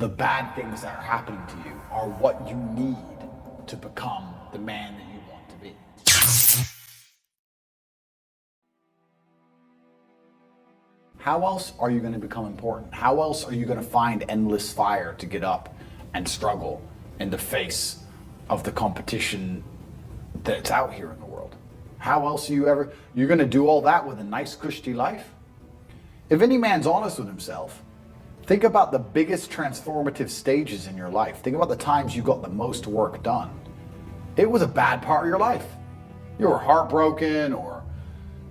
the bad things that are happening to you are what you need to become the man that you want to be. How else are you going to become important? How else are you going to find endless fire to get up and struggle in the face of the competition that's out here in the world? How else are you're going to do all that with a nice cushy life? If any man's honest with himself, think about the biggest transformative stages in your life. Think about the times you got the most work done. It was a bad part of your life. You were heartbroken, or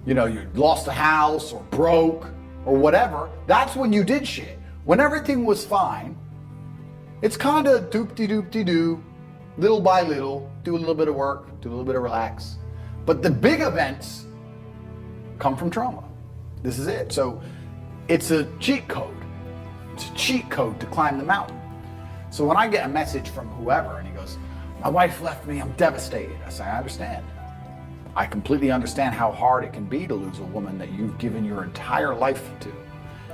you lost a house, or broke, or whatever. That's when you did shit. When everything was fine, it's kind of doop-de-doop-de-doo, little by little, do a little bit of work, do a little bit of relax. But the big events come from trauma. This is it. So it's a cheat code. It's a cheat code to climb the mountain. So when I get a message from whoever and he goes, my wife left me, I'm devastated. I say, I understand. I completely understand how hard it can be to lose a woman that you've given your entire life to.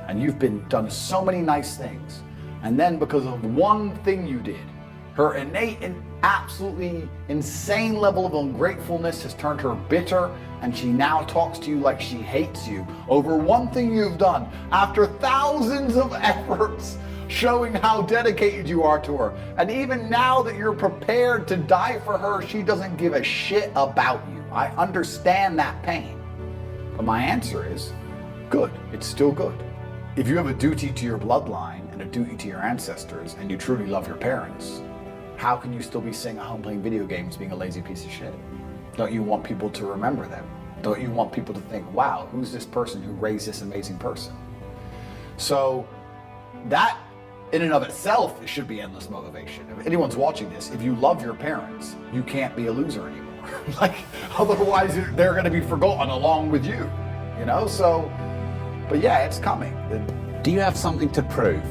And you've done so many nice things. And then because of one thing you did, her innate and absolutely insane level of ungratefulness has turned her bitter, and she now talks to you like she hates you over one thing you've done after thousands of efforts showing how dedicated you are to her. And even now that you're prepared to die for her, she doesn't give a shit about you. I understand that pain. But my answer is, good. It's still good. If you have a duty to your bloodline and a duty to your ancestors, and you truly love your parents, how can you still be sitting at home playing video games being a lazy piece of shit? Don't you want people to remember them? Don't you want people to think, wow, who's this person who raised this amazing person? So that in and of itself, it should be endless motivation. If anyone's watching this, if you love your parents, you can't be a loser anymore. Otherwise they're going to be forgotten along with you, So, but yeah, it's coming. Do you have something to prove?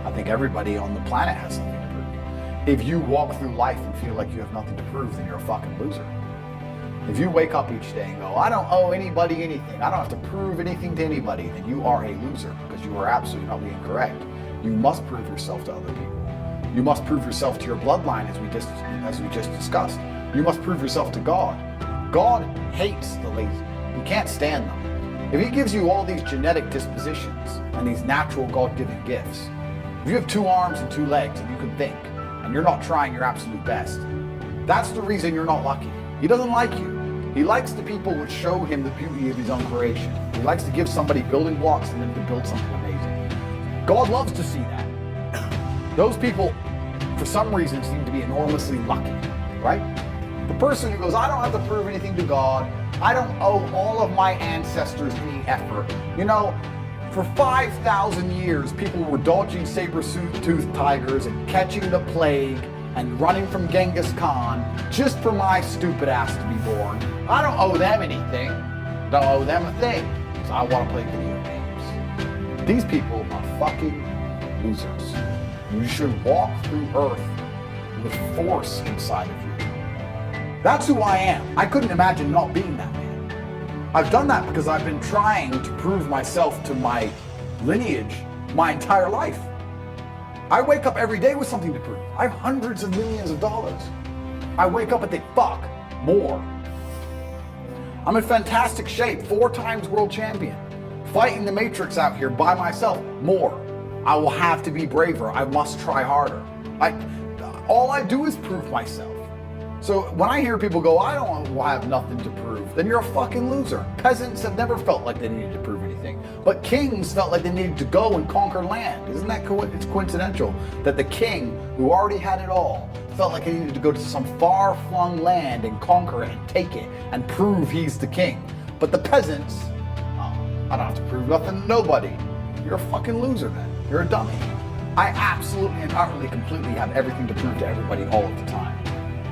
I think everybody on the planet has something to prove. If you walk through life and feel like you have nothing to prove, then you're a fucking loser. If you wake up each day and go, I don't owe anybody anything, I don't have to prove anything to anybody, then you are a loser, because you are absolutely not being correct. You must prove yourself to other people. You must prove yourself to your bloodline, as we just discussed. You must prove yourself to God. God hates the lazy. He can't stand them. If he gives you all these genetic dispositions and these natural God-given gifts, if you have 2 arms and 2 legs and you can think, and you're not trying your absolute best, that's the reason you're not lucky. He doesn't like you. He likes the people which show him the beauty of his own creation. He likes to give somebody building blocks and then to build something amazing. God loves to see that. Those people, for some reason, seem to be enormously lucky, right? The person who goes, I don't have to prove anything to God. I don't owe all of my ancestors any effort. For 5,000 years, people were dodging saber-toothed tigers and catching the plague and running from Genghis Khan just for my stupid ass to be born. I don't owe them anything. Don't owe them a thing, because I want to play video games. These people are fucking losers. You should walk through Earth with force inside of you. That's who I am. I couldn't imagine not being that man. I've done that because I've been trying to prove myself to my lineage my entire life. I wake up every day with something to prove. I have hundreds of millions of dollars. I wake up and think, fuck, more. I'm in fantastic shape, 4 times world champion. Fighting the Matrix out here by myself, more. I will have to be braver. I must try harder. All I do is prove myself. So when I hear people go, I don't have nothing to prove, then you're a fucking loser. Peasants have never felt like they needed to prove anything. But kings felt like they needed to go and conquer land. Isn't that it's coincidental that the king, who already had it all, felt like he needed to go to some far-flung land and conquer it and take it and prove he's the king. But the peasants, I don't have to prove nothing to nobody. You're a fucking loser then. You're a dummy. I absolutely and utterly completely have everything to prove to everybody all of the time.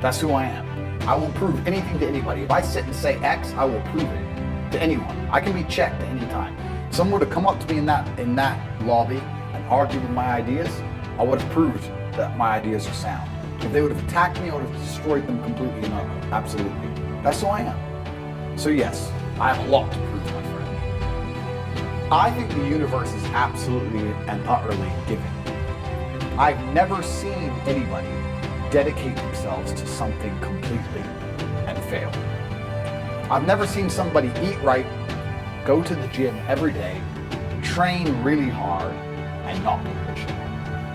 That's who I am. I will prove anything to anybody. If I sit and say X, I will prove it to anyone. I can be checked at any time. If someone were to come up to me in that lobby and argue with my ideas, I would have proved that my ideas are sound. If they would have attacked me, I would have destroyed them completely and utterly. Absolutely. That's who I am. So yes, I have a lot to prove, my friend. I think the universe is absolutely and utterly giving. I've never seen anybody dedicate themselves to something completely and fail. I've never seen somebody eat right, go to the gym every day, train really hard, and not be rich.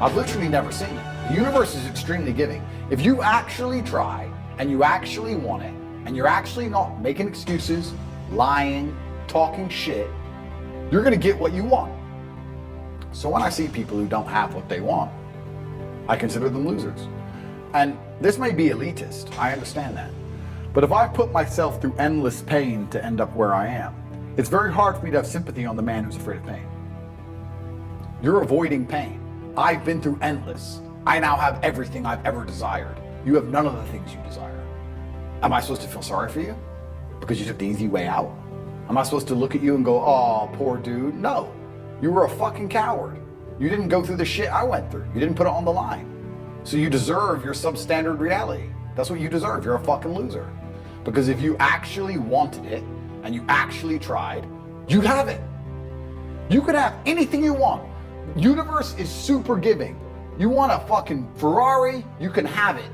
I've literally never seen it. The universe is extremely giving. If you actually try, and you actually want it, and you're actually not making excuses, lying, talking shit, you're gonna get what you want. So when I see people who don't have what they want, I consider them losers. And this may be elitist, I understand that. But if I put myself through endless pain to end up where I am, it's very hard for me to have sympathy on the man who's afraid of pain. You're avoiding pain. I've been through endless. I now have everything I've ever desired. You have none of the things you desire. Am I supposed to feel sorry for you because you took the easy way out? Am I supposed to look at you and go, oh, poor dude? No, you were a fucking coward. You didn't go through the shit I went through. You didn't put it on the line. So you deserve your substandard reality. That's what you deserve. You're a fucking loser. Because if you actually wanted it and you actually tried, you'd have it. You could have anything you want. Universe is super giving. You want a fucking Ferrari, you can have it.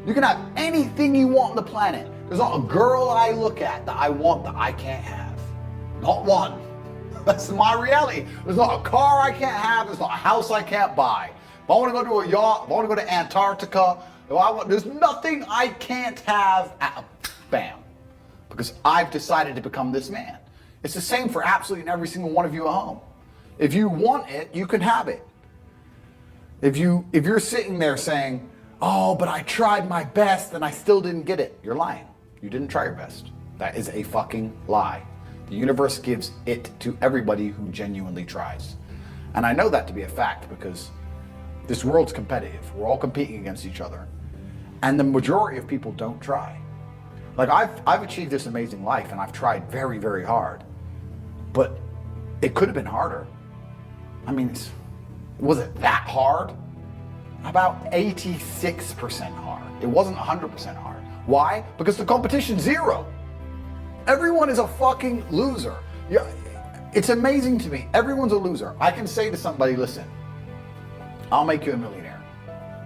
You can have anything you want on the planet. There's not a girl I look at that I want that I can't have. Not one. That's my reality. There's not a car I can't have. There's not a house I can't buy. If I want to go to a yacht, if I want to go to Antarctica, there's nothing I can't have. Bam. Because I've decided to become this man. It's the same for absolutely every single one of you at home. If you want it, you can have it. If you're sitting there saying, oh, but I tried my best and I still didn't get it, you're lying. You didn't try your best. That is a fucking lie. The universe gives it to everybody who genuinely tries. And I know that to be a fact because this world's competitive. We're all competing against each other. And the majority of people don't try. Like I've achieved this amazing life and I've tried very, very hard. But it could have been harder. I mean, was it that hard? About 86% hard. It wasn't 100% hard. Why? Because the competition's zero. Everyone is a fucking loser. Yeah, it's amazing to me. Everyone's a loser. I can say to somebody, listen, I'll make you a millionaire.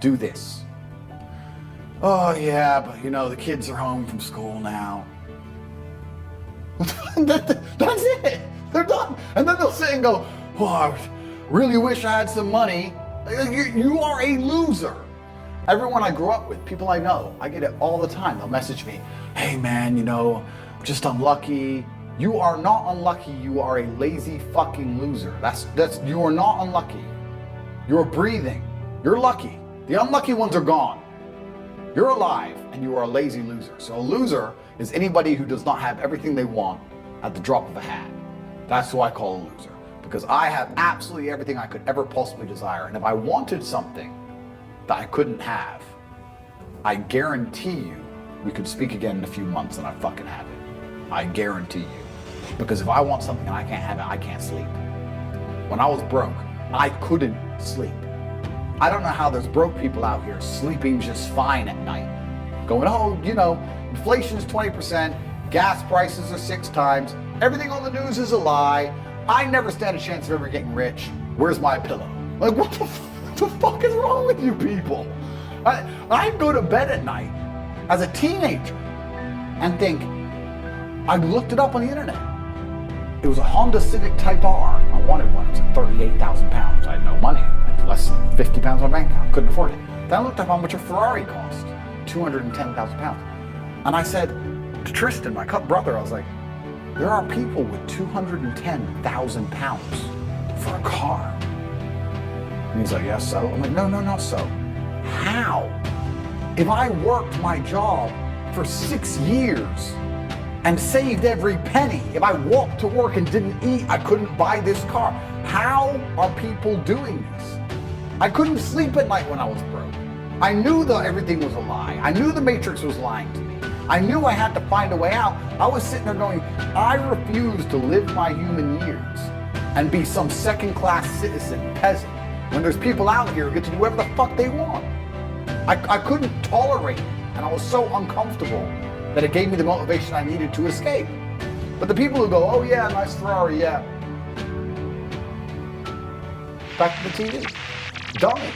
Do this. Oh yeah, but you know, the kids are home from school now. That's it. They're done. And then they'll sit and go, oh, I really wish I had some money. You are a loser. Everyone I grew up with, people I know, I get it all the time. They'll message me, hey man, you know, just unlucky. You are not unlucky. You are a lazy fucking loser. You are not unlucky. You're breathing. You're lucky. The unlucky ones are gone. You're alive and you are a lazy loser. So a loser is anybody who does not have everything they want at the drop of a hat. That's who I call a loser. Because I have absolutely everything I could ever possibly desire. And if I wanted something that I couldn't have, I guarantee you we could speak again in a few months and I fucking have it. I guarantee you. Because if I want something and I can't have it, I can't sleep. When I was broke, I couldn't sleep. I don't know how there's broke people out here sleeping just fine at night. Going, oh, you know, inflation's 20%, gas prices are 6 times, everything on the news is a lie. I never stand a chance of ever getting rich. Where's my pillow? Like, what the fuck is wrong with you people? I go to bed at night as a teenager and think, I looked it up on the internet. It was a Honda Civic Type R. I wanted one. It was like 38,000 pounds. I had no money. I had less than 50 pounds on my bank account. Couldn't afford it. Then I looked up how much a Ferrari cost. 210,000 pounds. And I said to Tristan, my brother, I was like, there are people with 210,000 pounds for a car. And he's like, yeah, so? I'm like, no, not so. How? If I worked my job for 6 years and saved every penny, if I walked to work and didn't eat, I couldn't buy this car. How are people doing this? I couldn't sleep at night when I was broke. I knew that everything was a lie. I knew the Matrix was lying to me. I knew I had to find a way out. I was sitting there going, I refuse to live my human years and be some second-class citizen peasant when there's people out here who get to do whatever the fuck they want. I couldn't tolerate it, and I was so uncomfortable that it gave me the motivation I needed to escape. But the people who go, oh yeah, nice Ferrari, yeah. Back to the TV. Dummies.